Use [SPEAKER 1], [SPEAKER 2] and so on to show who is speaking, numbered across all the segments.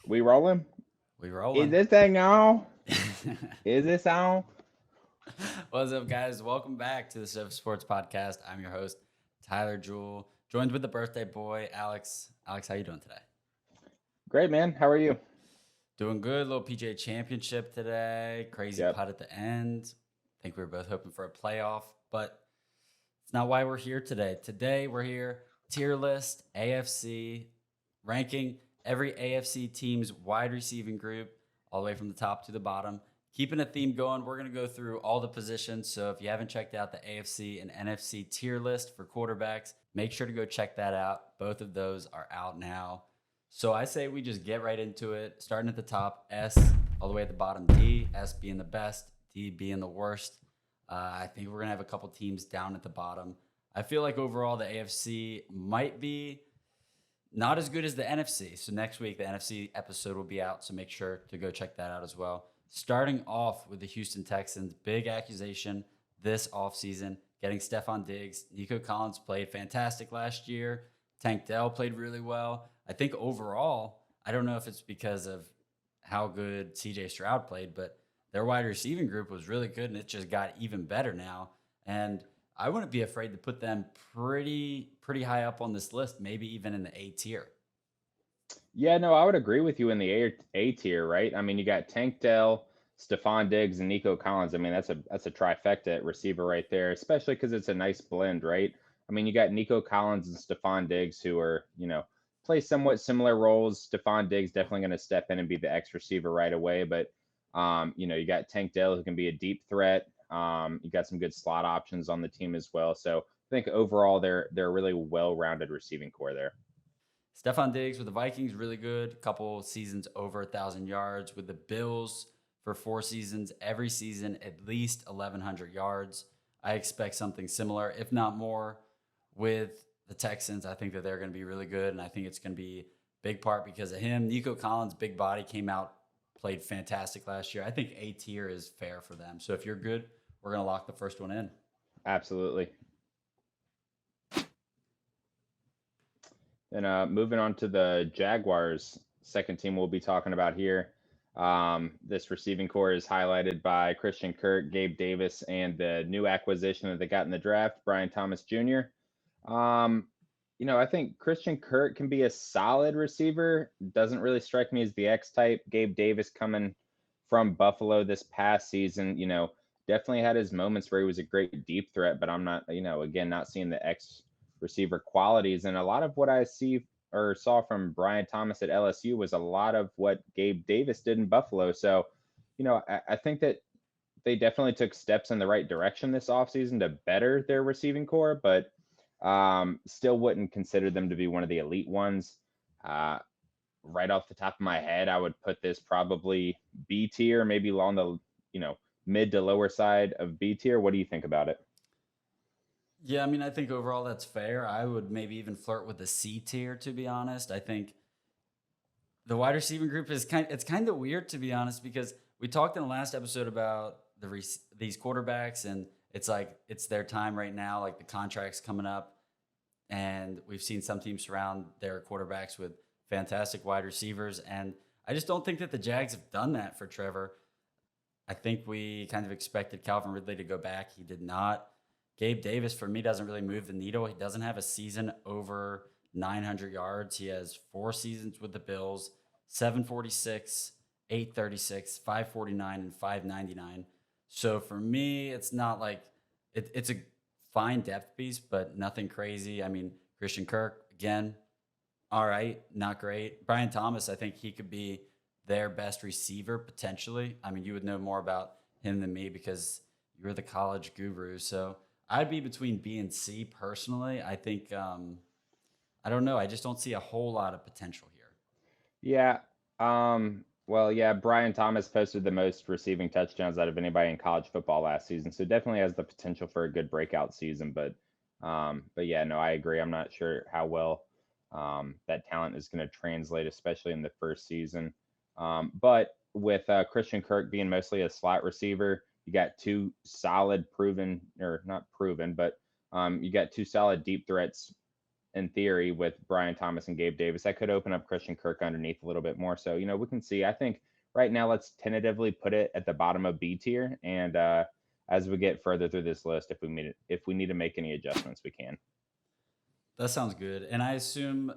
[SPEAKER 1] We rolling?
[SPEAKER 2] We
[SPEAKER 1] Is
[SPEAKER 2] rolling.
[SPEAKER 1] this thing on? Is this on?
[SPEAKER 2] What's up, guys? Welcome back to the Surf Sports Podcast. I'm your host, Tyler Jewell, joined with the birthday boy, Alex. Alex, how you doing today?
[SPEAKER 1] Great, man. How are you?
[SPEAKER 2] Doing good. Little PGA Championship today. Crazy
[SPEAKER 1] Yep.
[SPEAKER 2] putt at the end. Think we were both hoping for a playoff, but it's not why we're here today. Today we're here tier list AFC ranking every AFC team's wide receiving group all the way from the top to the bottom. Keeping a theme going, we're going to go through all the positions. So if you haven't checked out the AFC and NFC tier list for quarterbacks, make sure to go check that out. Both of those are out now. So I say we just get right into it, starting at the top, S, all the way at the bottom, D, S being the best, D being the worst. I think we're going to have a couple teams down at the bottom. I feel like overall the AFC might be not as good as the NFC. So next week, the NFC episode will be out. So make sure to go check that out as well. Starting off with the Houston Texans, big accusation this offseason, getting Stephon Diggs. Nico Collins played fantastic last year. Tank Dell played really well. I think overall, I don't know if it's because of how good CJ Stroud played, but their wide receiving group was really good and it just got even better now. And I wouldn't be afraid to put them pretty high up on this list, maybe even in the A tier.
[SPEAKER 1] Yeah, no, I would agree with you in the A tier, right? I mean, you got Tank Dell, Stephon Diggs, and Nico Collins. I mean, that's a trifecta at receiver right there, especially because it's a nice blend, right? I mean, you got Nico Collins and Stephon Diggs who are, play somewhat similar roles. Stephon Diggs definitely going to step in and be the X receiver right away, but you got Tank Dell who can be a deep threat. You got some good slot options on the team as well. So I think overall they're a really well-rounded receiving core there.
[SPEAKER 2] Stephon Diggs with the Vikings, really good. Couple seasons over 1,000 yards. With the Bills for 4 seasons, every season at least 1,100 yards. I expect something similar, if not more, with the Texans. I think that they're going to be really good, and I think it's going to be a big part because of him. Nico Collins, big body, came out, played fantastic last year. I think A tier is fair for them. So if you're good, we're going to lock the first one in.
[SPEAKER 1] Absolutely. And moving on to the Jaguars, second team we'll be talking about here. This receiving core is highlighted by Christian Kirk, Gabe Davis, and the new acquisition that they got in the draft, Brian Thomas Jr. Um, I think Christian Kirk can be a solid receiver. Doesn't really strike me as the X type. Gabe Davis coming from Buffalo this past season, definitely had his moments where he was a great deep threat, but I'm not, again, not seeing the X receiver qualities. And a lot of what I see or saw from Brian Thomas at LSU was a lot of what Gabe Davis did in Buffalo. So, I think that they definitely took steps in the right direction this offseason to better their receiving core, but still wouldn't consider them to be one of the elite ones. Uh, right off the top of my head, I would put this probably B tier, maybe along the mid to lower side of B tier. What do you think about it?
[SPEAKER 2] Yeah, I mean, I think overall that's fair. I would maybe even flirt with the C tier, to be honest. I think the wide receiving group is it's kind of weird, to be honest, because we talked in the last episode about these quarterbacks, and it's like it's their time right now. Like the contracts coming up, and we've seen some teams surround their quarterbacks with fantastic wide receivers, and I just don't think that the Jags have done that for Trevor. I think we kind of expected Calvin Ridley to go back. He did not. Gabe Davis, for me, doesn't really move the needle. He doesn't have a season over 900 yards. He has 4 seasons with the Bills, 746, 836, 549, and 599. So for me, it's not like it's a fine depth piece, but nothing crazy. I mean, Christian Kirk, again, all right, not great. Brian Thomas, I think he could be their best receiver potentially. I mean, you would know more about him than me because you're the college guru. So I'd be between B and C personally. I think I don't know. I just don't see a whole lot of potential here.
[SPEAKER 1] Yeah. Well, yeah, Brian Thomas posted the most receiving touchdowns out of anybody in college football last season. So definitely has the potential for a good breakout season. But yeah, no, I agree. I'm not sure how well that talent is going to translate, especially in the first season. But with Christian Kirk being mostly a slot receiver, you got two solid proven, or not proven, but you got two solid deep threats in theory, with Brian Thomas and Gabe Davis, that could open up Christian Kirk underneath a little bit more. So, we can see. I think right now, let's tentatively put it at the bottom of B tier. And as we get further through this list, if we need to make any adjustments, we can.
[SPEAKER 2] That sounds good. And I assume,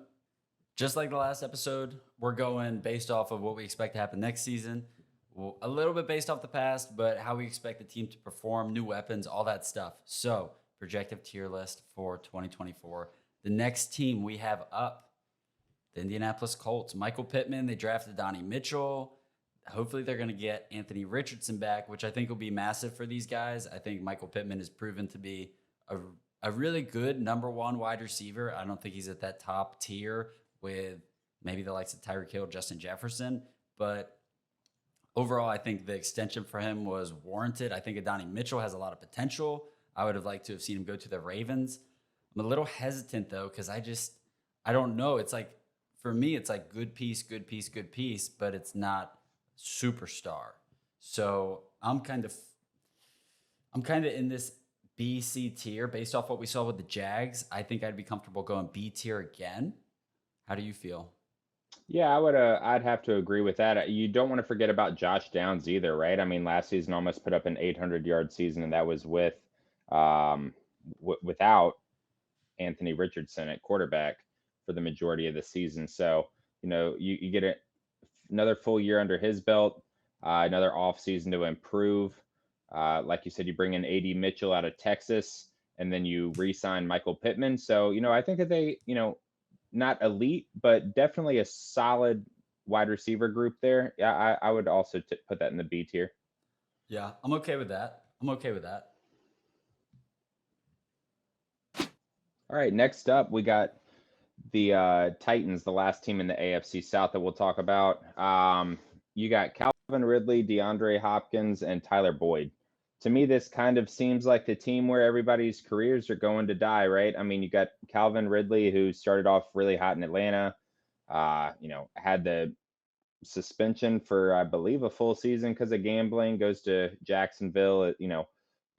[SPEAKER 2] just like the last episode, we're going based off of what we expect to happen next season. Well, a little bit based off the past, but how we expect the team to perform, new weapons, all that stuff. So, projected tier list for 2024. The next team we have up, the Indianapolis Colts. Michael Pittman, they drafted Donnie Mitchell. Hopefully they're going to get Anthony Richardson back, which I think will be massive for these guys. I think Michael Pittman has proven to be a really good number one wide receiver. I don't think he's at that top tier with maybe the likes of Tyreek Hill, Justin Jefferson. But overall, I think the extension for him was warranted. I think Adonai Mitchell has a lot of potential. I would have liked to have seen him go to the Ravens. I'm a little hesitant, though, because I don't know. It's like, for me, it's like good piece, good piece, good piece, but it's not superstar. So I'm kind of in this B, C tier based off what we saw with the Jags. I think I'd be comfortable going B tier again. How do you feel?
[SPEAKER 1] Yeah, I'd have to agree with that. You don't want to forget about Josh Downs either, right? I mean, last season almost put up an 800-yard season, and that was without Anthony Richardson at quarterback for the majority of the season. So, you get another full year under his belt, another offseason to improve. Like you said, you bring in A.D. Mitchell out of Texas, and then you re-sign Michael Pittman. So, I think that they, not elite, but definitely a solid wide receiver group there. Yeah, I would also put that in the B tier.
[SPEAKER 2] Yeah, I'm okay with that.
[SPEAKER 1] All right, next up, we got the Titans, the last team in the AFC South that we'll talk about. You got Calvin Ridley, DeAndre Hopkins, and Tyler Boyd. To me, this kind of seems like the team where everybody's careers are going to die, right? I mean, you got Calvin Ridley, who started off really hot in Atlanta, had the suspension for, I believe, a full season because of gambling, goes to Jacksonville,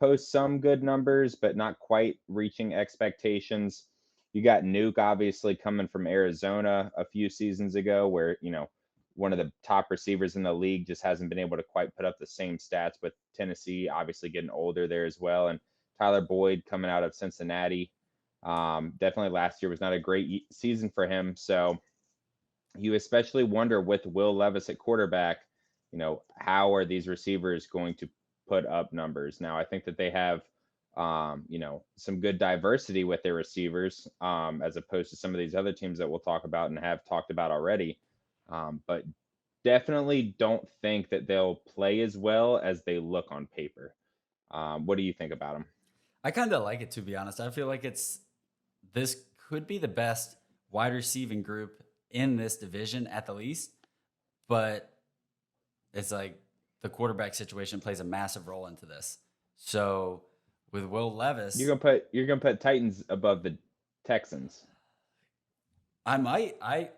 [SPEAKER 1] posts some good numbers, but not quite reaching expectations. You got Nuke, obviously, coming from Arizona a few seasons ago, where, one of the top receivers in the league just hasn't been able to quite put up the same stats, with Tennessee obviously getting older there as well. And Tyler Boyd coming out of Cincinnati. Definitely last year was not a great season for him. So you especially wonder, with Will Levis at quarterback, how are these receivers going to put up numbers? Now, I think that they have, some good diversity with their receivers, as opposed to some of these other teams that we'll talk about and have talked about already. But definitely don't think that they'll play as well as they look on paper. What do you think about them?
[SPEAKER 2] I kind of like it, to be honest. I feel like this could be the best wide receiving group in this division at the least, but it's like the quarterback situation plays a massive role into this. So with Will Levis,
[SPEAKER 1] you're gonna put Titans above the Texans.
[SPEAKER 2] I might. I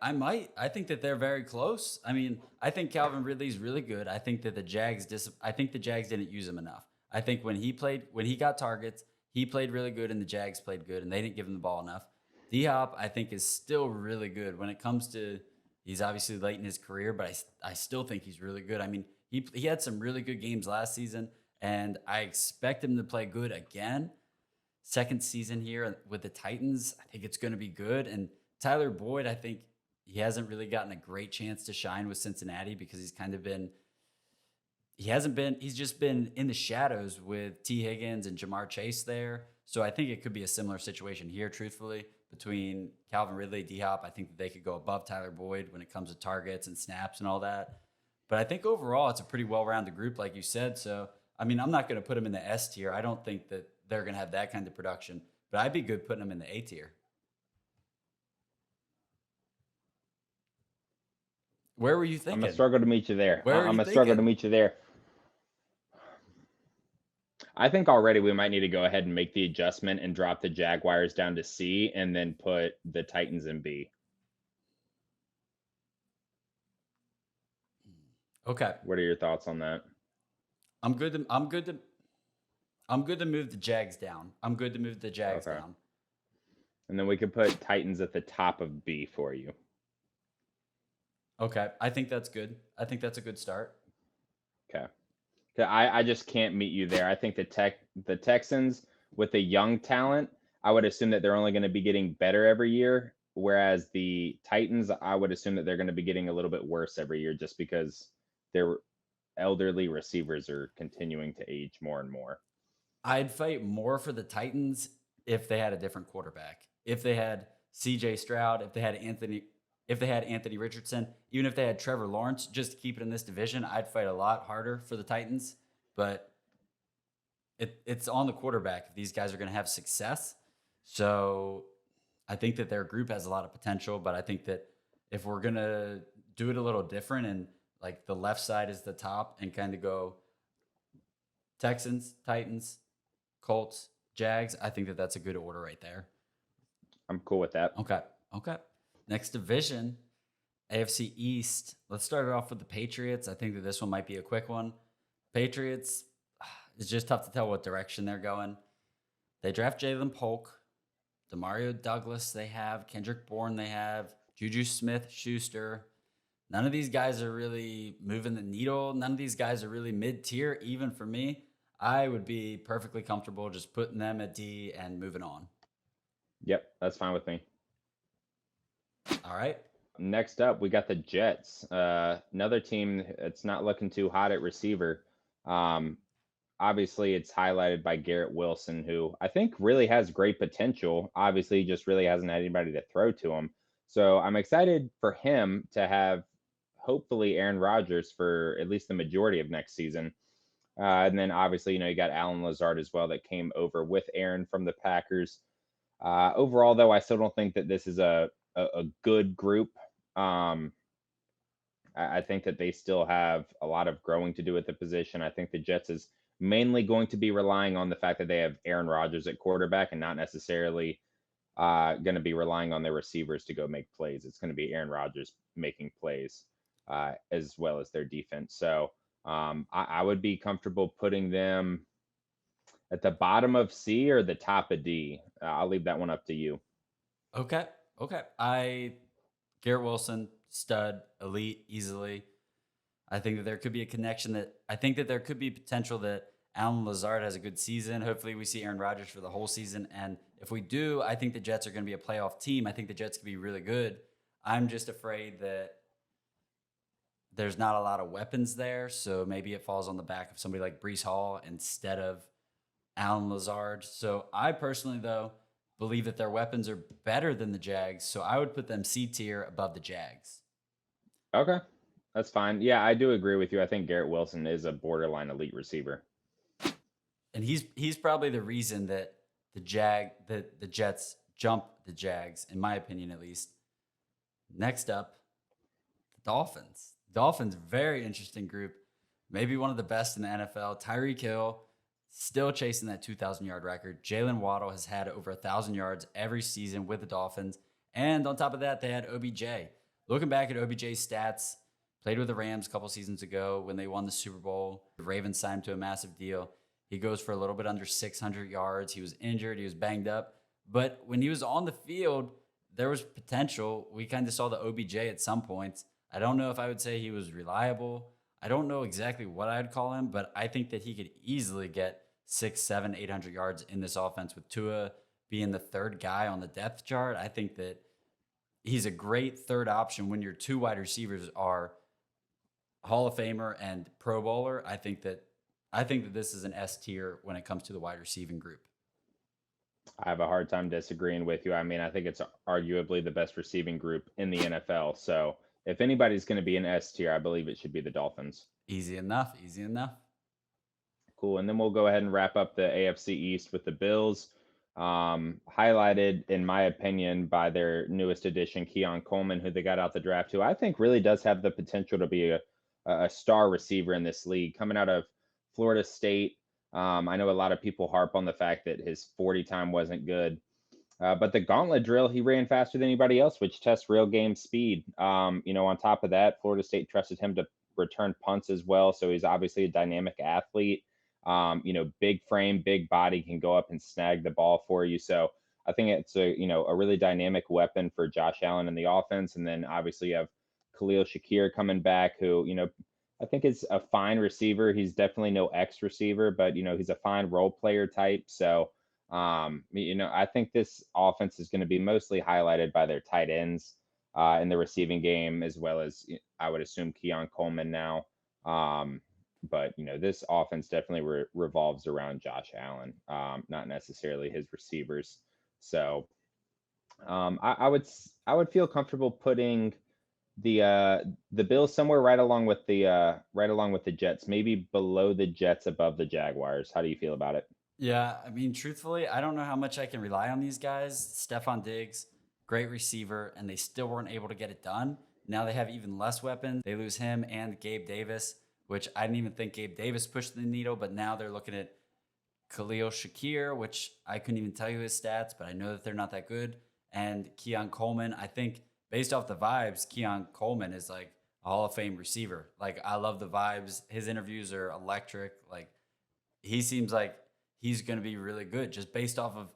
[SPEAKER 2] think that they're very close. I mean, I think Calvin Ridley's really good. I think that the Jags didn't use him enough. I think when he got targets, he played really good, and the Jags played good, and they didn't give him the ball enough. D-Hop, I think, is still really good when it comes to. He's obviously late in his career, but I still think he's really good. I mean, he had some really good games last season, and I expect him to play good again. Second season here with the Titans, I think it's going to be good. And Tyler Boyd, I think he hasn't really gotten a great chance to shine with Cincinnati because he's just been in the shadows with T. Higgins and Jamar Chase there. So I think it could be a similar situation here, truthfully, between Calvin Ridley, D-Hop. I think that they could go above Tyler Boyd when it comes to targets and snaps and all that. But I think overall it's a pretty well-rounded group, like you said. So, I mean, I'm not going to put them in the S tier. I don't think that they're going to have that kind of production. But I'd be good putting them in the A tier. Where were you thinking?
[SPEAKER 1] I'm gonna struggle to meet you there. I think already we might need to go ahead and make the adjustment and drop the Jaguars down to C, and then put the Titans in B.
[SPEAKER 2] Okay.
[SPEAKER 1] What are your thoughts on that?
[SPEAKER 2] I'm good to move the Jags down.
[SPEAKER 1] Okay. And then we could put Titans at the top of B for you.
[SPEAKER 2] Okay, I think that's good. I think that's a good start.
[SPEAKER 1] Okay. I just can't meet you there. I think the Texans with the young talent, I would assume that they're only going to be getting better every year, whereas the Titans, I would assume that they're going to be getting a little bit worse every year just because their elderly receivers are continuing to age more and more.
[SPEAKER 2] I'd fight more for the Titans if they had a different quarterback. If they had CJ Stroud, if they had Anthony Richardson, even if they had Trevor Lawrence, just to keep it in this division, I'd fight a lot harder for the Titans. But it's on the quarterback if these guys are going to have success. So I think that their group has a lot of potential, but I think that if we're going to do it a little different and like the left side is the top and kind of go Texans, Titans, Colts, Jags, I think that that's a good order right there.
[SPEAKER 1] I'm cool with that.
[SPEAKER 2] Okay. Okay. Next division, AFC East. Let's start it off with the Patriots. I think that this one might be a quick one. Patriots, it's just tough to tell what direction they're going. They draft Jalen Polk, Demario Douglas, they have Kendrick Bourne, they have Juju Smith Schuster. None of these guys are really moving the needle. None of these guys are really mid-tier, even for me. I would be perfectly comfortable just putting them at D and moving on.
[SPEAKER 1] Yep, that's fine with me.
[SPEAKER 2] All right.
[SPEAKER 1] Next up, we got the Jets. Another team that's not looking too hot at receiver. Obviously, it's highlighted by Garrett Wilson, who I think really has great potential. Obviously, he just really hasn't had anybody to throw to him. So I'm excited for him to have hopefully Aaron Rodgers for at least the majority of next season. And then obviously, you got Alan Lazard as well that came over with Aaron from the Packers. Overall, though, I still don't think that this is a good group. I think that they still have a lot of growing to do at the position. I think the Jets is mainly going to be relying on the fact that they have Aaron Rodgers at quarterback and not necessarily going to be relying on their receivers to go make plays. It's going to be Aaron Rodgers making plays as well as their defense. So I would be comfortable putting them at the bottom of C or the top of D. I'll leave that one up to you.
[SPEAKER 2] Okay. Okay. Garrett Wilson, stud, elite, easily. I think that there could be a connection I think that there could be potential that Alan Lazard has a good season. Hopefully we see Aaron Rodgers for the whole season. And if we do, I think the Jets are going to be a playoff team. I think the Jets could be really good. I'm just afraid that there's not a lot of weapons there. So maybe it falls on the back of somebody like Brees Hall instead of Alan Lazard. So I personally, though, believe that their weapons are better than the Jags. So I would put them C tier above the Jags.
[SPEAKER 1] Okay. That's fine. Yeah, I do agree with you. I think Garrett Wilson is a borderline elite receiver.
[SPEAKER 2] And he's probably the reason that the Jets jump the Jags, in my opinion at least. Next up, the Dolphins. Dolphins, very interesting group. Maybe one of the best in the NFL. Tyreek Hill, still chasing that 2,000-yard record. Jalen Waddle has had over 1,000 yards every season with the Dolphins. And on top of that, they had OBJ. Looking back at OBJ's stats, played with the Rams a couple seasons ago when they won the Super Bowl. The Ravens signed him to a massive deal. He goes for a little bit under 600 yards. He was injured. He was banged up. But when he was on the field, there was potential. We kind of saw the OBJ at some points. I don't know if I would say he was reliable. I don't know exactly what I'd call him, but I think that he could easily get 600, 700, 800 yards in this offense with Tua being the third guy on the depth chart. I think that he's a great third option when your two wide receivers are Hall of Famer and Pro Bowler. I think that this is an S tier when it comes to the wide receiving group.
[SPEAKER 1] I have a hard time disagreeing with you. I mean, I think it's arguably the best receiving group in the NFL. So if anybody's going to be an S tier, I believe it should be the Dolphins.
[SPEAKER 2] Easy enough. Easy enough.
[SPEAKER 1] Cool. And then we'll go ahead and wrap up the AFC East with the Bills. Highlighted, in my opinion, by their newest addition, Keon Coleman, who they got out the draft, who I think really does have the potential to be a star receiver in this league. Coming out of Florida State, I know a lot of people harp on the fact that his 40 time wasn't good. But the gauntlet drill, he ran faster than anybody else, which tests real game speed. On top of that, Florida State trusted him to return punts as well. So he's obviously a dynamic athlete. Big frame, big body, can go up and snag the ball for you. So I think it's a really dynamic weapon for Josh Allen in the offense. And then obviously you have Khalil Shakir coming back, who I think is a fine receiver. He's definitely no X receiver, but he's a fine role player type. So I think this offense is going to be mostly highlighted by their tight ends in the receiving game, as well as I would assume Keon Coleman now. But this offense definitely revolves around Josh Allen, not necessarily his receivers. So I would feel comfortable putting the Bills somewhere right along with the Jets, maybe below the Jets, above the Jaguars. How do you feel about it?
[SPEAKER 2] Yeah, I mean, truthfully, I don't know how much I can rely on these guys. Stephon Diggs, great receiver, and they still weren't able to get it done. Now they have even less weapons. They lose him and Gabe Davis, which I didn't even think Gabe Davis pushed the needle, but now they're looking at Khalil Shakir, which I couldn't even tell you his stats, but I know that they're not that good. And Keon Coleman, I think based off the vibes, Keon Coleman is like a Hall of Fame receiver. Like, I love the vibes. His interviews are electric. Like, he seems like he's going to be really good just based off of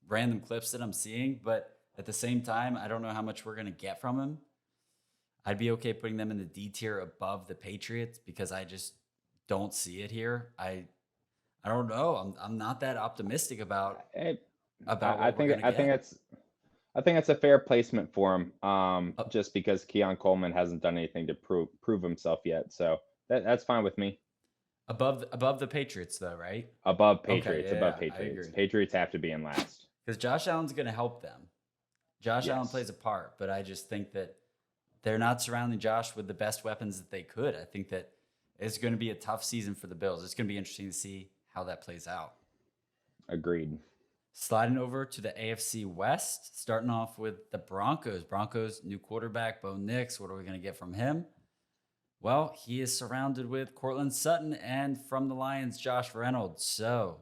[SPEAKER 2] random clips that I'm seeing. But at the same time, I don't know how much we're going to get from him. I'd be okay putting them in the D tier above the Patriots because I just don't see it here. I don't know. I'm not that optimistic about
[SPEAKER 1] Eh,
[SPEAKER 2] what we're gonna
[SPEAKER 1] I think
[SPEAKER 2] get.
[SPEAKER 1] that's a fair placement for him.
[SPEAKER 2] Up
[SPEAKER 1] Just because Keon Coleman hasn't done anything to prove himself yet, so that's fine with me.
[SPEAKER 2] above the Patriots though, right?
[SPEAKER 1] Above
[SPEAKER 2] Okay,
[SPEAKER 1] Patriots, above
[SPEAKER 2] yeah, I
[SPEAKER 1] Patriots.
[SPEAKER 2] agree.
[SPEAKER 1] Patriots have to be in last.
[SPEAKER 2] Because Josh Allen's gonna help them. Josh Allen
[SPEAKER 1] Yes,
[SPEAKER 2] plays a part, but I just think that they're not surrounding Josh with the best weapons that they could. I think that it's going to be a tough season for the Bills. It's going to be interesting to see how that plays out.
[SPEAKER 1] agreed.
[SPEAKER 2] Sliding over to the AFC West, starting off with the Broncos. Broncos, new quarterback, Bo Nix. What are we going to get from him? Well, he is surrounded with Cortland Sutton and from the Lions, Josh Reynolds. So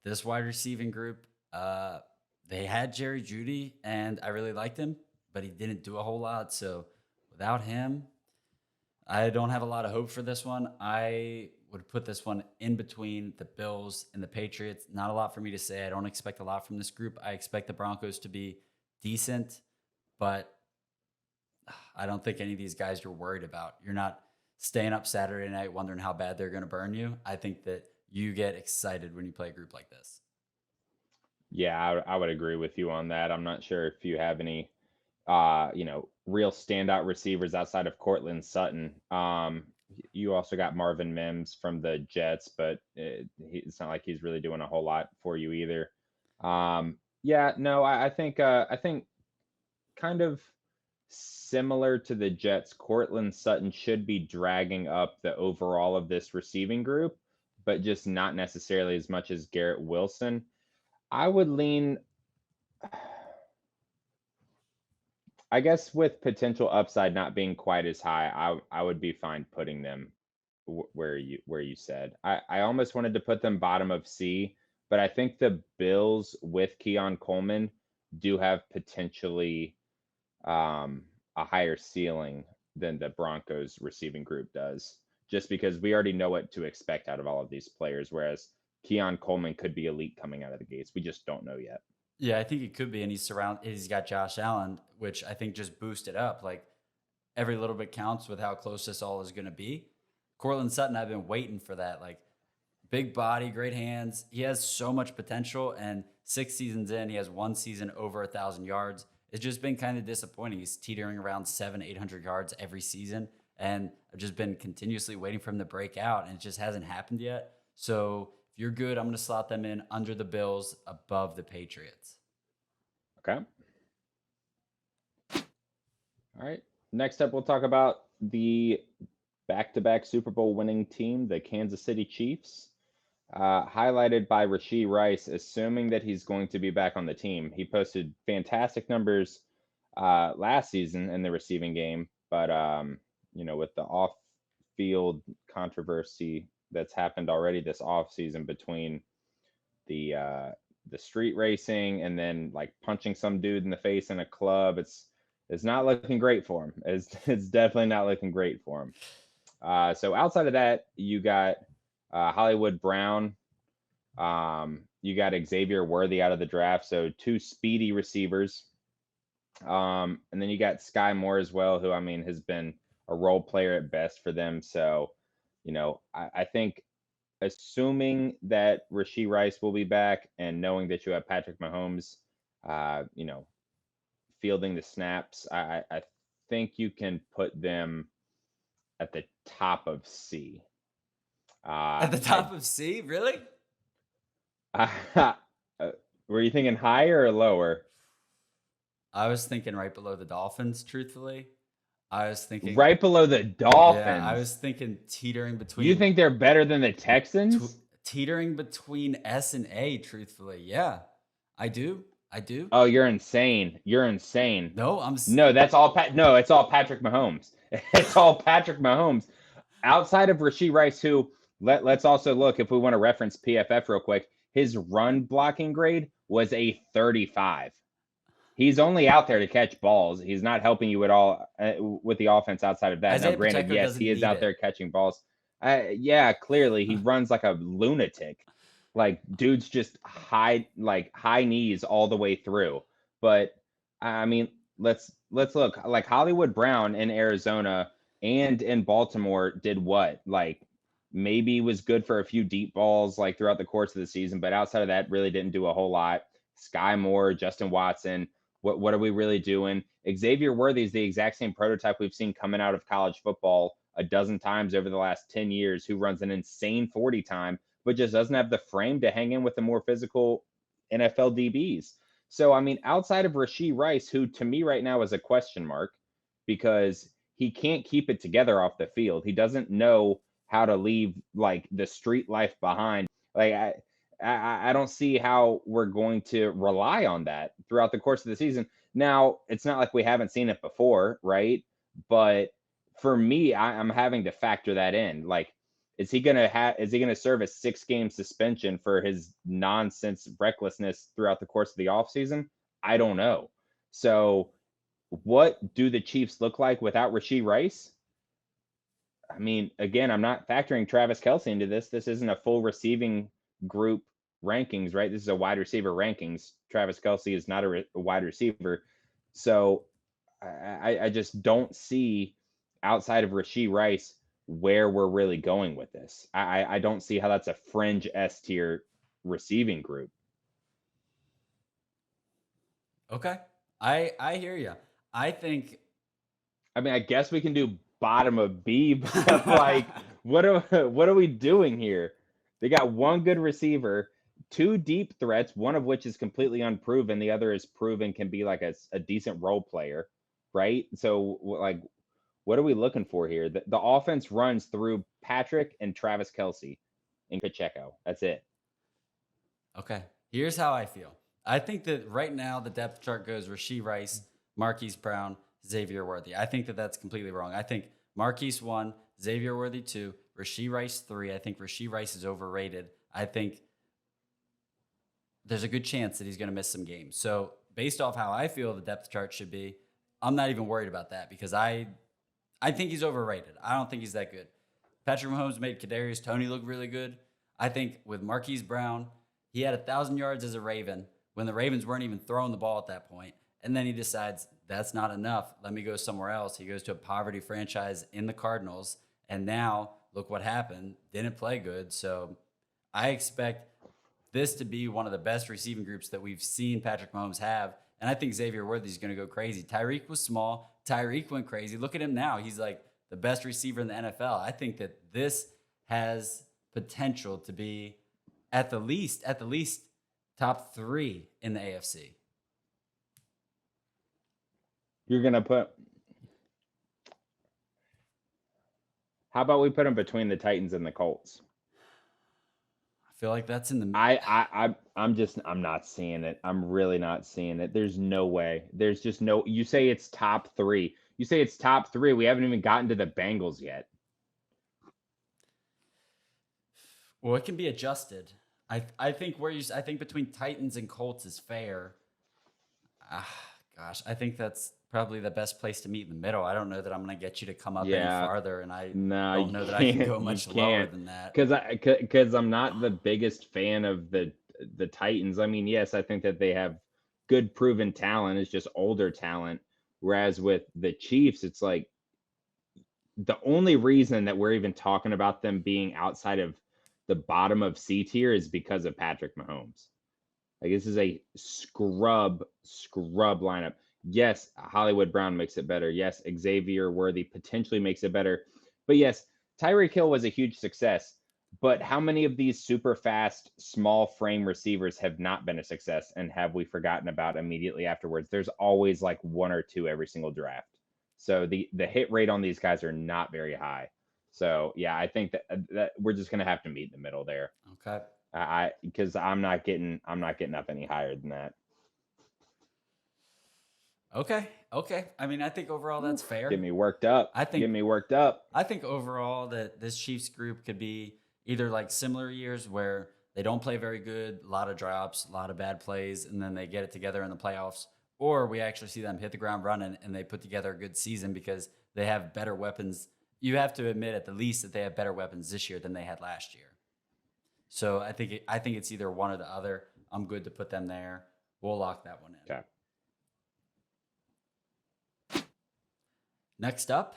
[SPEAKER 2] this wide receiving group, they had Jerry Judy, and I really liked him, but he didn't do a whole lot. So without him, I don't have a lot of hope for this one. I would put this one in between the Bills and the Patriots. Not a lot for me to say. I don't expect a lot from this group. I expect the Broncos to be decent, but I don't think any of these guys you're worried about. You're not staying up Saturday night wondering how bad they're going to burn you. I think that you get excited when you play a group like this.
[SPEAKER 1] Yeah, I would agree with you on that. I'm not sure if you have any real standout receivers outside of Cortland Sutton. You also got Marvin Mims from the Jets, but it's not like he's really doing a whole lot for you either. Yeah, no, I think kind of similar to the Jets, Cortland Sutton should be dragging up the overall of this receiving group, but just not necessarily as much as Garrett Wilson. I would lean, I guess, with potential upside not being quite as high. I would be fine putting them where you said. I almost wanted to put them bottom of C, but I think the Bills with Keon Coleman do have potentially a higher ceiling than the Broncos receiving group does, just because we already know what to expect out of all of these players, whereas Keon Coleman could be elite coming out of the gates. We just don't know yet.
[SPEAKER 2] Yeah, I think it could be, and he's got Josh Allen, which I think just boosted up. Like, every little bit counts with how close this all is going to be. Cortland Sutton, I've been waiting for that. Like, big body, great hands. He has so much potential, and 6 seasons in, he has 1 season over 1,000 yards. It's just been kind of disappointing. He's teetering around 700, 800 yards every season, and I've just been continuously waiting for him to break out, and it just hasn't happened yet. So if you're good, I'm going to slot them in under the Bills, above the Patriots.
[SPEAKER 1] Okay. All right. Next up, we'll talk about the back-to-back Super Bowl winning team, the Kansas City Chiefs, highlighted by Rashee Rice, assuming that he's going to be back on the team. He posted fantastic numbers last season in the receiving game, but with the off-field controversy that's happened already this offseason between the street racing and then like punching some dude in the face in a club, it's not looking great for him. It's definitely not looking great for him. So outside of that, you got Hollywood Brown, you got Xavier Worthy out of the draft, so two speedy receivers. And then you got Sky Moore as well, who I mean has been a role player at best for them. So, I think assuming that Rashee Rice will be back and knowing that you have Patrick Mahomes, uh, you know, fielding the snaps, I think you can put them at the top of C.
[SPEAKER 2] At the top of C, really?
[SPEAKER 1] Uh, were you thinking higher or lower?
[SPEAKER 2] I was thinking right below the Dolphins, truthfully. I was thinking
[SPEAKER 1] Right below the
[SPEAKER 2] Yeah, I
[SPEAKER 1] Dolphins.
[SPEAKER 2] was thinking teetering
[SPEAKER 1] You
[SPEAKER 2] between
[SPEAKER 1] think they're better than the Texans?
[SPEAKER 2] teetering between S and A, truthfully. Yeah. I do. I do.
[SPEAKER 1] Oh, you're insane. You're insane.
[SPEAKER 2] No,
[SPEAKER 1] No, that's all no, it's all Patrick Mahomes. It's all Patrick Mahomes. Outside of Rashee Rice, who let's also look if we want to reference PFF real quick, his run blocking grade was a 35. He's only out there to catch balls. He's not helping you at all with the offense outside of that.
[SPEAKER 2] Isaiah
[SPEAKER 1] Now, granted,
[SPEAKER 2] Pacheco
[SPEAKER 1] yes,
[SPEAKER 2] doesn't
[SPEAKER 1] he is
[SPEAKER 2] need
[SPEAKER 1] out
[SPEAKER 2] it.
[SPEAKER 1] there catching balls. Yeah, clearly he runs like a lunatic. Like dude's just high knees all the way through. But I mean, let's look. Like Hollywood Brown in Arizona and in Baltimore did what? Like maybe was good for a few deep balls like throughout the course of the season, but outside of that, really didn't do a whole lot. Sky Moore, Justin Watson, what are we really doing? Xavier Worthy is the exact same prototype we've seen coming out of college football a dozen times over the last 10 years, who runs an insane 40 time, but just doesn't have the frame to hang in with the more physical NFL DBs. So, I mean, outside of Rashee Rice, who to me right now is a question mark because he can't keep it together off the field. He doesn't know how to leave like the street life behind. Like I don't see how we're going to rely on that throughout the course of the season. Now, it's not like we haven't seen it before, right? But for me, I'm having to factor that in. Like, is he gonna serve a 6-game suspension for his nonsense recklessness throughout the course of the offseason? I don't know. So what do the Chiefs look like without Rashee Rice? I mean, again, I'm not factoring Travis Kelce into this. This isn't a full receiving group rankings, right? This is a wide receiver rankings. Travis Kelce is not a wide receiver. So I just don't see outside of Rashee Rice where we're really going with this. I don't see how that's a fringe S tier receiving group.
[SPEAKER 2] Okay. I hear you. I think
[SPEAKER 1] I mean, I guess we can do bottom of B, but like, what are we doing here? They got one good receiver, two deep threats, one of which is completely unproven, the other is proven can be like a decent role player, right? So like, what are we looking for here? The offense runs through Patrick and Travis Kelce and Pacheco. That's it.
[SPEAKER 2] Okay. Here's how I feel. I think that right now the depth chart goes Rashee Rice, Marquise Brown, Xavier Worthy. I think that that's completely wrong. I think Marquise 1, Xavier Worthy 2, Rashee Rice 3. I think Rashee Rice is overrated. I think there's a good chance that he's going to miss some games. So based off how I feel the depth chart should be, I'm not even worried about that because I think he's overrated. I don't think he's that good. Patrick Mahomes made Kadarius Toney look really good. I think with Marquise Brown, he had 1,000 yards as a Raven when the Ravens weren't even throwing the ball at that point. And then he decides that's not enough. Let me go somewhere else. He goes to a poverty franchise in the Cardinals. And now look what happened. Didn't play good. So I expect this to be one of the best receiving groups that we've seen Patrick Mahomes have. And I think Xavier Worthy is going to go crazy. Tyreek was small. Tyreek went crazy. Look at him now. He's like the best receiver in the NFL. I think that this has potential to be at the least top 3 in the AFC.
[SPEAKER 1] You're gonna put. How about we put him between the Titans and the Colts?
[SPEAKER 2] I feel like that's in the.
[SPEAKER 1] I'm not seeing it. I'm really not seeing it. There's no way. There's just no. You say it's top 3. You say it's top 3. We haven't even gotten to the Bengals yet.
[SPEAKER 2] Well, it can be adjusted. I think I think between Titans and Colts is fair. Gosh, I think that's probably the best place to meet in the middle. I don't know that I'm going to get you to come up any farther, and I don't know that I can go much lower than that.
[SPEAKER 1] Because I'm not the biggest fan of the the Titans. I mean, yes, I think that they have good proven talent. It's just older talent. Whereas with the Chiefs, it's like the only reason that we're even talking about them being outside of the bottom of C tier is because of Patrick Mahomes. Like this is a scrub lineup. Yes, Hollywood Brown makes it better. Yes, Xavier Worthy potentially makes it better. But yes, Tyreek Hill was a huge success. But how many of these super fast, small frame receivers have not been a success and have we forgotten about immediately afterwards? There's always like one or two every single draft. So the hit rate on these guys are not very high. So yeah, I think that we're just gonna have to meet in the middle there.
[SPEAKER 2] Okay.
[SPEAKER 1] Because I'm not getting up any higher than that.
[SPEAKER 2] Okay. I mean, I think overall that's fair.
[SPEAKER 1] Get me worked up. Get me worked up.
[SPEAKER 2] I think overall that this Chiefs group could be either like similar years where they don't play very good, a lot of drops, a lot of bad plays, and then they get it together in the playoffs, or we actually see them hit the ground running and they put together a good season because they have better weapons. You have to admit at the least that they have better weapons this year than they had last year. So I think it's either one or the other. I'm good to put them there. We'll lock that one in.
[SPEAKER 1] Okay.
[SPEAKER 2] Next up,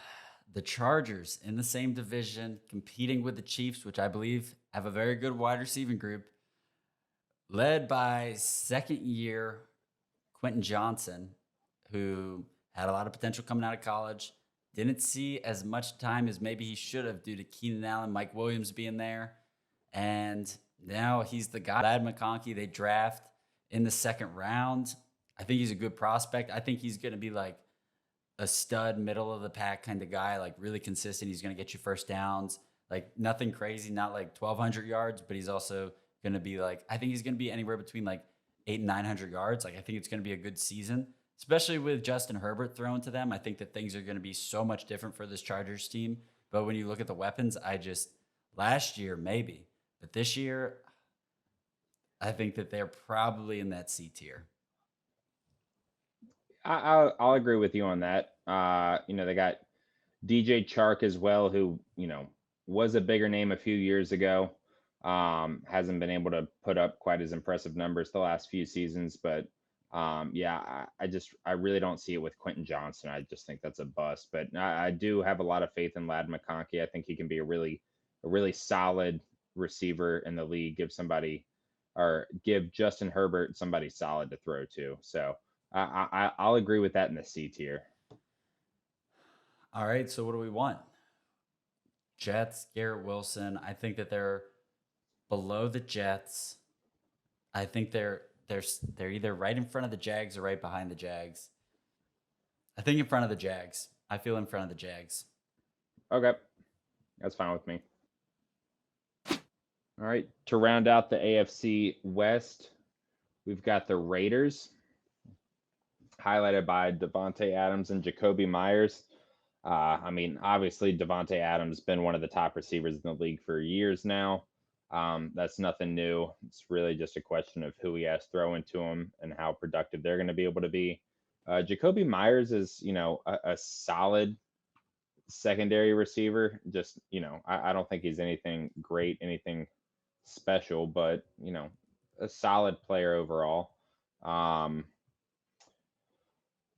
[SPEAKER 2] the Chargers in the same division, competing with the Chiefs, which I believe have a very good wide receiving group, led by second-year Quentin Johnson, who had a lot of potential coming out of college. Didn't see as much time as maybe he should have due to Keenan Allen, Mike Williams being there. And now he's the guy. Ladd McConkey, they draft in the second round. I think he's a good prospect. I think he's going to be like a stud, middle of the pack kind of guy, like really consistent. He's going to get you first downs, like nothing crazy, not like 1,200 yards, but he's also going to be like, I think he's going to be anywhere between like 800 and 900 yards. Like I think it's going to be a good season, especially with Justin Herbert thrown to them. I think that things are going to be so much different for this Chargers team. But when you look at the weapons, last year maybe, but this year, I think that they're probably in that C tier.
[SPEAKER 1] I'll agree with you on that. They got DJ Chark as well, who, was a bigger name a few years ago. Hasn't been able to put up quite as impressive numbers the last few seasons, but I really don't see it with Quentin Johnson. I just think that's a bust, but I do have a lot of faith in Ladd McConkey. I think he can be a really solid receiver in the league. Give Justin Herbert somebody solid to throw to. So I'll agree with that in the C tier.
[SPEAKER 2] All right, so what do we want? Jets, Garrett Wilson. I think that they're below the Jets. I think they're either right in front of the Jags or right behind the Jags. I think in front of the Jags. I feel in front of the Jags.
[SPEAKER 1] Okay, that's fine with me. All right, to round out the AFC West, we've got the Raiders, highlighted by Davante Adams and Jacoby Myers. Obviously, Davante Adams has been one of the top receivers in the league for years now. That's nothing new. It's really just a question of who he has thrown to him and how productive they're going to be able to be. Jacoby Myers is, a solid secondary receiver. Just, I don't think he's anything great, anything special, but, a solid player overall.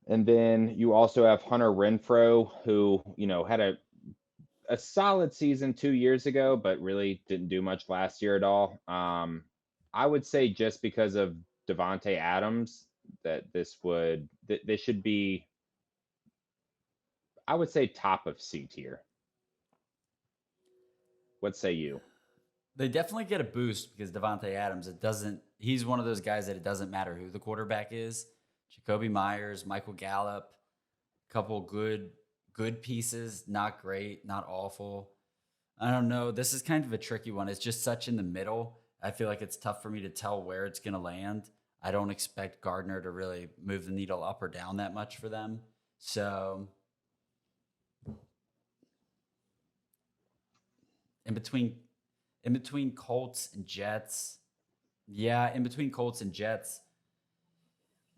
[SPEAKER 1] And then you also have Hunter Renfrow, who, had a solid season 2 years ago, but really didn't do much last year at all. I would say just because of Davante Adams that this should be, I would say, top of C tier. What say you?
[SPEAKER 2] They definitely get a boost because Davante Adams, he's one of those guys that it doesn't matter who the quarterback is. Jacoby Myers, Michael Gallup, a couple good pieces, not great, not awful. I don't know. This is kind of a tricky one. It's just such in the middle. I feel like it's tough for me to tell where it's going to land. I don't expect Gardner to really move the needle up or down that much for them. So in between Colts and Jets. Yeah, in between Colts and Jets.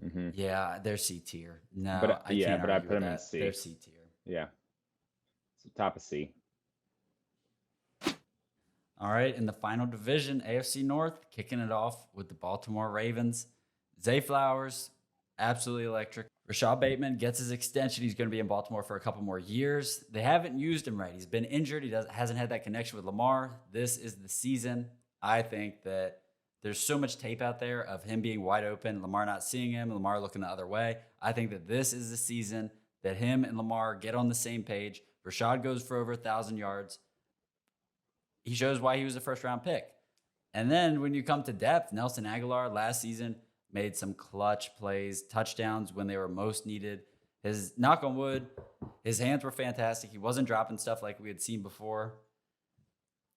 [SPEAKER 1] Mm-hmm.
[SPEAKER 2] Yeah, they're C tier. No,
[SPEAKER 1] but
[SPEAKER 2] I can't
[SPEAKER 1] I
[SPEAKER 2] argue
[SPEAKER 1] put
[SPEAKER 2] with
[SPEAKER 1] them in
[SPEAKER 2] that.
[SPEAKER 1] C.
[SPEAKER 2] They're C tier.
[SPEAKER 1] Yeah, it's the top of C.
[SPEAKER 2] All right, in the final division, AFC North, kicking it off with the Baltimore Ravens. Zay Flowers, absolutely electric. Rashad Bateman gets his extension. He's going to be in Baltimore for a couple more years. They haven't used him right. He's been injured. Hasn't had that connection with Lamar. This is the season. I think that there's so much tape out there of him being wide open, Lamar not seeing him, Lamar looking the other way. I think that this is the season that him and Lamar get on the same page. Rashad goes for over 1,000 yards. He shows why he was a first-round pick. And then when you come to depth, Nelson Aguilar last season made some clutch plays, touchdowns when they were most needed. His, knock on wood, his hands were fantastic. He wasn't dropping stuff like we had seen before.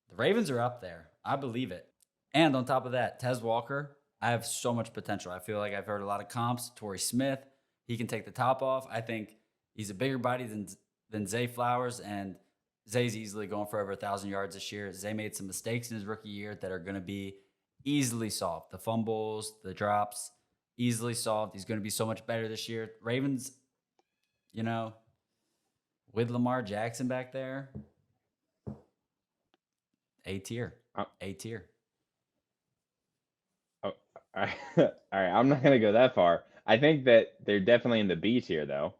[SPEAKER 2] The Ravens are up there. I believe it. And on top of that, Tez Walker, I have so much potential. I feel like I've heard a lot of comps. Torrey Smith, he can take the top off. I think he's a bigger body than Zay Flowers, and Zay's easily going for over 1,000 yards this year. Zay made some mistakes in his rookie year that are going to be easily solved. The fumbles, the drops, easily solved. He's going to be so much better this year. Ravens, with Lamar Jackson back there, A tier. A tier.
[SPEAKER 1] Oh, all right. All right. I'm not going to go that far. I think that they're definitely in the B tier, though.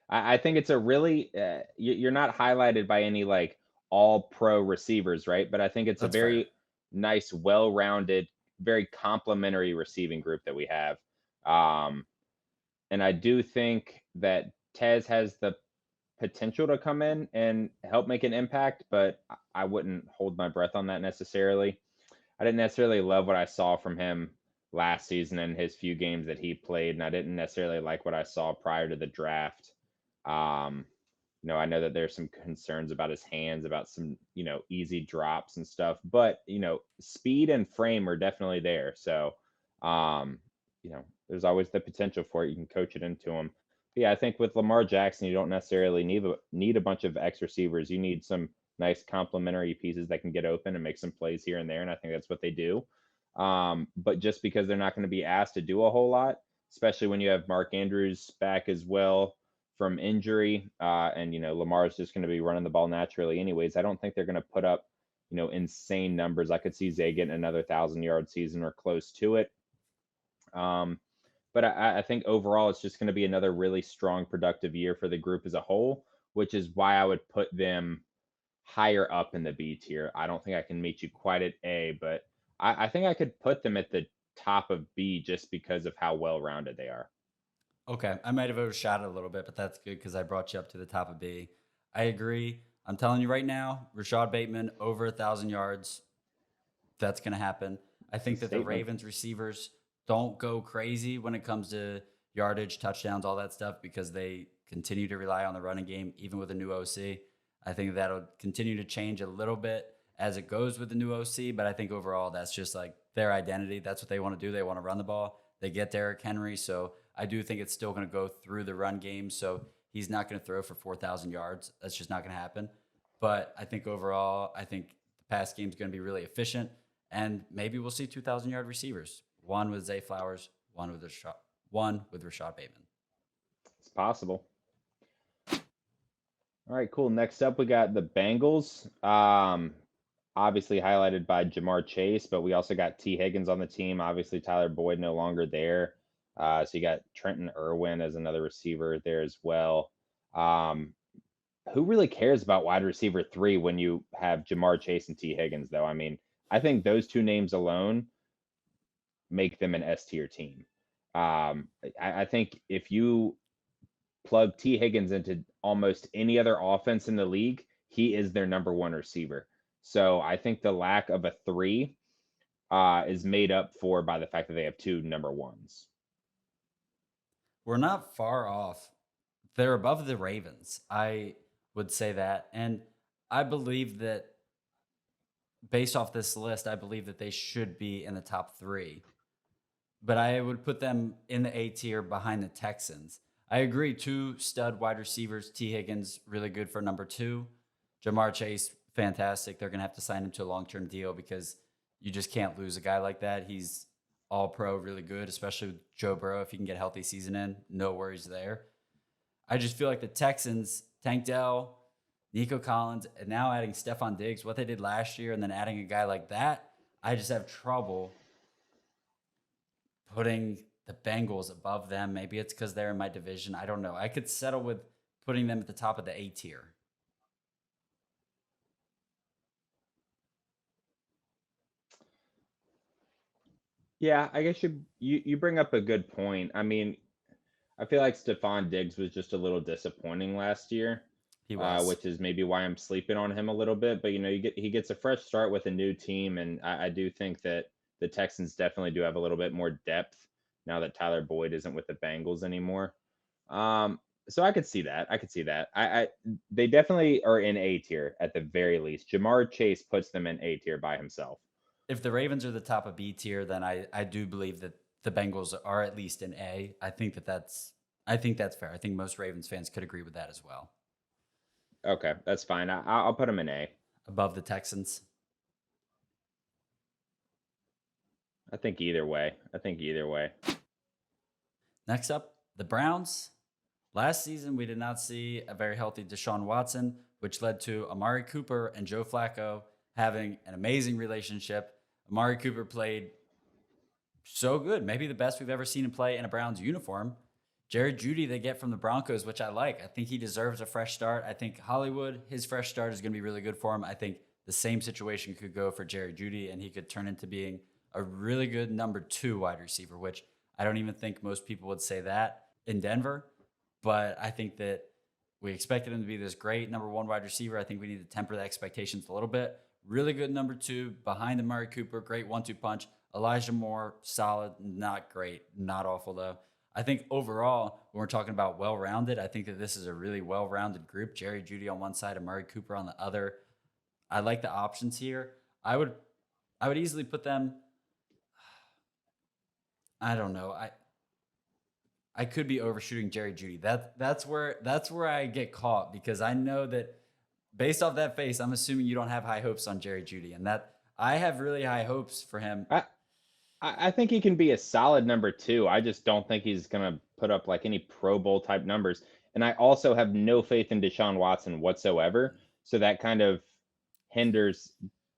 [SPEAKER 1] I think it's a really, you're not highlighted by any like all pro receivers, right? But I think it's
[SPEAKER 2] That's
[SPEAKER 1] a very
[SPEAKER 2] fair.
[SPEAKER 1] nice, well rounded, very complementary receiving group that we have. Um, and I do think that Tez has the potential to come in and help make an impact, but I wouldn't hold my breath on that necessarily. I didn't necessarily love what I saw from him last season in his few games that he played, and I didn't necessarily like what I saw prior to the draft. Um, I know that there's some concerns about his hands, about some, easy drops and stuff, but speed and frame are definitely there. So, um, there's always the potential for it. You can coach it into him. But yeah, I think with Lamar Jackson, you don't necessarily need a bunch of X receivers. You need some nice complementary pieces that can get open and make some plays here and there, and I think that's what they do. But just because they're not going to be asked to do a whole lot, especially when you have Mark Andrews back as well from injury, and Lamar is just going to be running the ball naturally anyways. I don't think they're going to put up insane numbers. I could see Zay getting another 1,000-yard season or close to it. But I think overall it's just going to be another really strong, productive year for the group as a whole, which is why I would put them higher up in the B tier. I don't think I can meet you quite at A, but I think I could put them at the top of B just because of how well rounded they are.
[SPEAKER 2] Okay, I might have overshot it a little bit, but that's good because I brought you up to the top of B. I agree. I'm telling you right now, Rashad Bateman over 1,000 yards. That's going to happen. I think that the
[SPEAKER 1] Statement.
[SPEAKER 2] Ravens receivers don't go crazy when it comes to yardage, touchdowns, all that stuff because they continue to rely on the running game, even with a new OC. I think that'll continue to change a little bit as it goes with the new OC, but I think overall that's just like their identity. That's what they want to do. They want to run the ball. They get Derrick Henry, so I do think it's still going to go through the run game. So he's not going to throw for 4,000 yards. That's just not going to happen. But I think overall, I think the pass game is going to be really efficient. And maybe we'll see 2,000-yard receivers. One with Zay Flowers, one with Rashad Bateman.
[SPEAKER 1] It's possible. All right, cool. Next up, we got the Bengals. Obviously highlighted by Jamar Chase, but we also got T. Higgins on the team. Obviously, Tyler Boyd no longer there. So you got Trenton Irwin as another receiver there as well. Who really cares about wide receiver 3 when you have Jamar Chase and T. Higgins, though? I mean, I think those two names alone make them an S tier team. I think if you plug T. Higgins into almost any other offense in the league, he is their number one receiver. So I think the lack of a 3 is made up for by the fact that they have 2 number ones.
[SPEAKER 2] We're not far off. They're above the Ravens. I would say that. And I believe that based off this list, I believe that they should be in the top 3. But I would put them in the A tier behind the Texans. I agree. 2 stud wide receivers. T. Higgins, really good for number 2. Jamar Chase, fantastic. They're going to have to sign him to a long-term deal because you just can't lose a guy like that. He's all pro, really good, especially with Joe Burrow. If he can get a healthy season in, no worries there. I just feel like the Texans, Tank Dell, Nico Collins, and now adding Stephon Diggs, what they did last year, and then adding a guy like that, I just have trouble putting the Bengals above them. Maybe it's because they're in my division. I don't know. I could settle with putting them at the top of the A tier.
[SPEAKER 1] Yeah, I guess you bring up a good point. I mean, I feel like Stephon Diggs was just a little disappointing last year,
[SPEAKER 2] He was.
[SPEAKER 1] which is maybe why I'm sleeping on him a little bit. But he gets a fresh start with a new team, and I do think that the Texans definitely do have a little bit more depth now that Tyler Boyd isn't with the Bengals anymore. Um, so I could see that. I could see that. I they definitely are in A tier at the very least. Jamar Chase puts them in A tier by himself.
[SPEAKER 2] If the Ravens are the top of B tier, then I do believe that the Bengals are at least in A. I think that's fair. I think most Ravens fans could agree with that as well.
[SPEAKER 1] Okay, that's fine. I'll put them in A.
[SPEAKER 2] Above the Texans.
[SPEAKER 1] I think either way. I think either way.
[SPEAKER 2] Next up, the Browns. Last season, we did not see a very healthy Deshaun Watson, which led to Amari Cooper and Joe Flacco having an amazing relationship. Amari Cooper played so good, maybe the best we've ever seen him play in a Browns uniform. Jerry Jeudy they get from the Broncos, which I like. I think he deserves a fresh start. I think Hollywood, his fresh start is going to be really good for him. I think the same situation could go for Jerry Jeudy, and he could turn into being a really good number 2 wide receiver, which I don't even think most people would say that in Denver. But I think that we expected him to be this great number 1 wide receiver. I think we need to temper the expectations a little bit. Really good number 2 behind Amari Cooper. Great 1-2 punch. Elijah Moore, solid, not great, not awful though. I think overall, when we're talking about well-rounded, I think that this is a really well-rounded group. Jerry Jeudy on one side, Amari Cooper on the other. I like the options here. I would easily put them. I don't know. I could be overshooting Jerry Jeudy. That's where I get caught because I know that based off that face, I'm assuming you don't have high hopes on Jerry Jeudy, and that I have really high hopes for him.
[SPEAKER 1] I think he can be a solid number 2. I just don't think he's gonna put up like any Pro Bowl type numbers. And I also have no faith in Deshaun Watson whatsoever. So that kind of hinders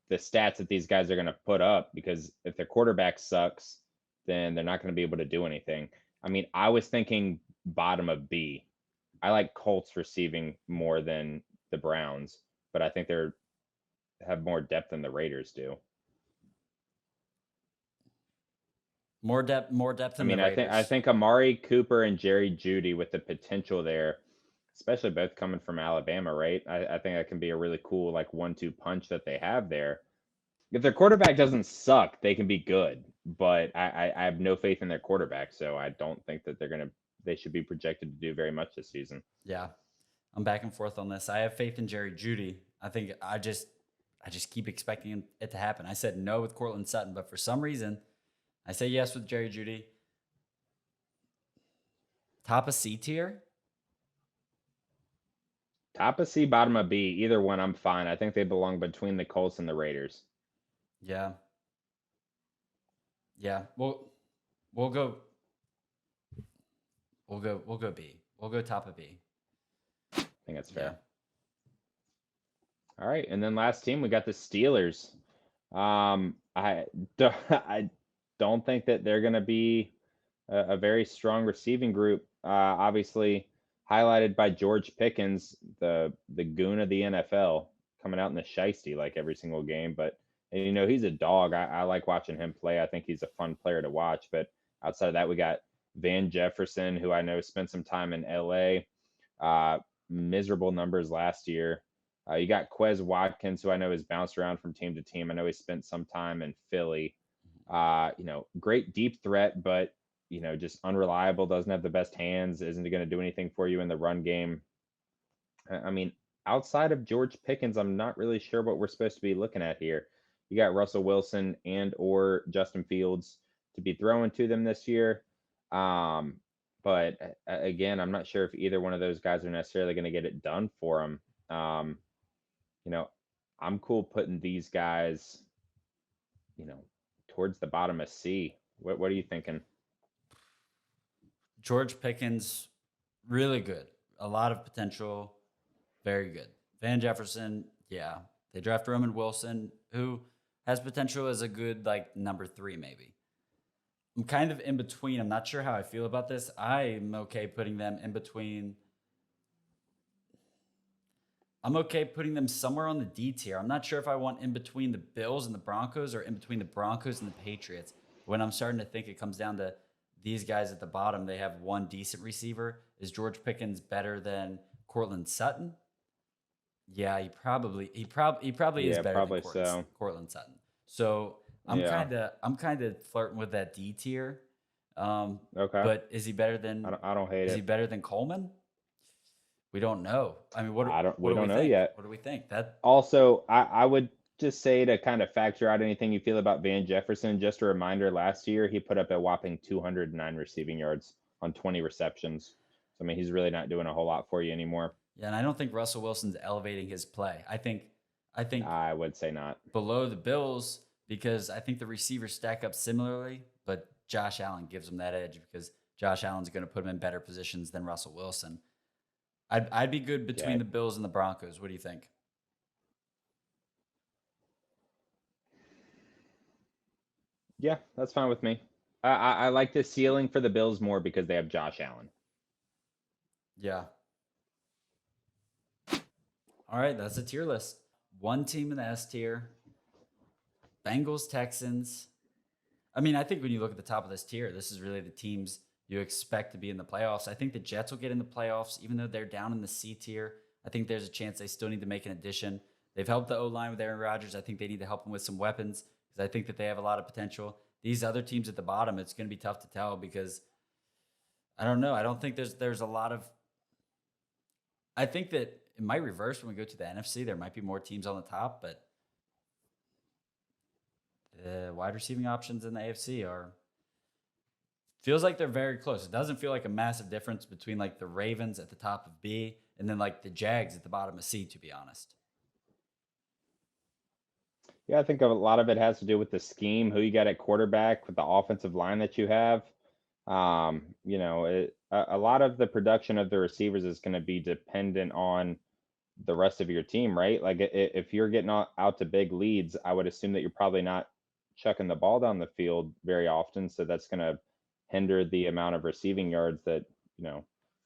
[SPEAKER 1] the stats that these guys are gonna put up because if their quarterback sucks, then they're not gonna be able to do anything. I mean, I was thinking bottom of B. I like Colts receiving more than the Browns, but I think they're have more depth than the Raiders do.
[SPEAKER 2] More depth
[SPEAKER 1] I
[SPEAKER 2] in the
[SPEAKER 1] mean, I
[SPEAKER 2] Raiders.
[SPEAKER 1] think Amari Cooper and Jerry Jeudy with the potential there, especially both coming from Alabama, right? I think that can be a really cool like 1-2 punch that they have there. If their quarterback doesn't suck, they can be good. But I have no faith in their quarterback, so I don't think that they should be projected to do very much this season.
[SPEAKER 2] Yeah, I'm back and forth on this. I have faith in Jerry Jeudy. I think I just keep expecting it to happen. I said no with Cortland Sutton, but for some reason, I say yes with Jerry Jeudy. Top of C tier.
[SPEAKER 1] Top of C, bottom of B, either one, I'm fine. I think they belong between the Colts and the Raiders.
[SPEAKER 2] Yeah, yeah. We'll go. We'll go B. We'll go top of B.
[SPEAKER 1] I think that's fair.
[SPEAKER 2] Yeah.
[SPEAKER 1] All right, and then last team we got the Steelers. I don't think that they're going to be a very strong receiving group. Obviously, highlighted by George Pickens, the goon of the NFL, coming out in the shiesty like every single game. But and, he's a dog. I like watching him play. I think he's a fun player to watch. But outside of that, we got Van Jefferson, who I know spent some time in LA. Miserable numbers last year. You got Quez Watkins, who I know has bounced around from team to team. I know he spent some time in Philly. Great deep threat, but just unreliable. Doesn't have the best hands. Isn't going to do anything for you in the run game. I mean, outside of George Pickens, I'm not really sure what we're supposed to be looking at here. You got Russell Wilson and or Justin Fields to be throwing to them this year. But again, I'm not sure if either one of those guys are necessarily going to get it done for them. You know, I'm cool putting these guys, towards the bottom of C. What are you thinking?
[SPEAKER 2] George Pickens, really good. A lot of potential. Very good. Van Jefferson, yeah. They draft Roman Wilson, who has potential as a good like number 3, maybe. I'm kind of in between. I'm not sure how I feel about this. I'm okay putting them in between. I'm okay putting them somewhere on the D tier. I'm not sure if I want in between the Bills and the Broncos or in between the Broncos and the Patriots. When I'm starting to think it comes down to these guys at the bottom, they have one decent receiver. Is George Pickens better than Cortland Sutton? Yeah, he probably is
[SPEAKER 1] Yeah,
[SPEAKER 2] better than
[SPEAKER 1] probably so.
[SPEAKER 2] Cortland Sutton. So
[SPEAKER 1] Yeah.
[SPEAKER 2] I'm kind of flirting with that D tier. Um,
[SPEAKER 1] Okay.
[SPEAKER 2] but is he better than
[SPEAKER 1] I don't hate it.
[SPEAKER 2] Coleman? We don't know. I mean, what
[SPEAKER 1] We
[SPEAKER 2] do we
[SPEAKER 1] don't know
[SPEAKER 2] think?
[SPEAKER 1] yet.
[SPEAKER 2] What do we think? That
[SPEAKER 1] Also, I would just say to kind of factor out anything you feel about Van Jefferson, just a reminder last year he put up a whopping 209 receiving yards on 20 receptions. So I mean he's really not doing a whole lot for you anymore.
[SPEAKER 2] Yeah, and I don't think Russell Wilson's elevating his play. I think
[SPEAKER 1] I would say not.
[SPEAKER 2] below the Bills because I think the receivers stack up similarly, but Josh Allen gives them that edge because Josh Allen's going to put him in better positions than Russell Wilson. I'd be good between
[SPEAKER 1] Yeah.
[SPEAKER 2] the Bills and the Broncos. What do you think?
[SPEAKER 1] Yeah, that's fine with me. I like the ceiling for the Bills more because they have Josh Allen.
[SPEAKER 2] Yeah. All right, that's a tier list. One team in the S tier. Bengals, Texans. I mean, I think when you look at the top of this tier, this is really the teams you expect to be in the playoffs. I think the Jets will get in the playoffs, even though they're down in the C tier. I think there's a chance they still need to make an addition. They've helped the O line with Aaron Rodgers. I think they need to help him with some weapons because I think that they have a lot of potential. These other teams at the bottom, it's going to be tough to tell because I don't know. I don't think there's a lot of. I think that it might reverse when we go to the NFC. There might be more teams on the top, but the wide receiving options in the AFC are feels like they're very close. It doesn't feel like a massive difference between like the Ravens at the top of B and then like the Jags at the bottom of C, to be honest.
[SPEAKER 1] Yeah, I think a lot of it has to do with the scheme, who you got at quarterback, with the offensive line that you have. A lot of the production of the receivers is going to be dependent on the rest of your team, right? Like if you're getting out to big leads, I would assume that you're probably not chucking the ball down the field very often. So that's going to hinder the amount of receiving yards that, you know,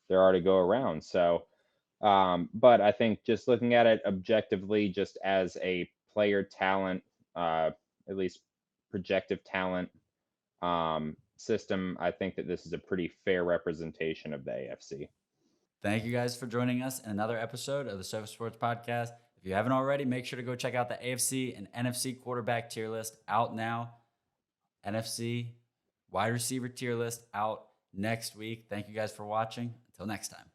[SPEAKER 1] there are to go around. So, but I think just looking at it objectively, just as a player talent, at least projective talent system, I think that this is a pretty fair representation of the AFC.
[SPEAKER 2] Thank you guys for joining us in another episode of the Sofa Sports Podcast. If you haven't already, make sure to go check out the AFC and NFC quarterback tier list out now. NFC wide receiver tier list out next week. Thank you guys for watching. Until next time.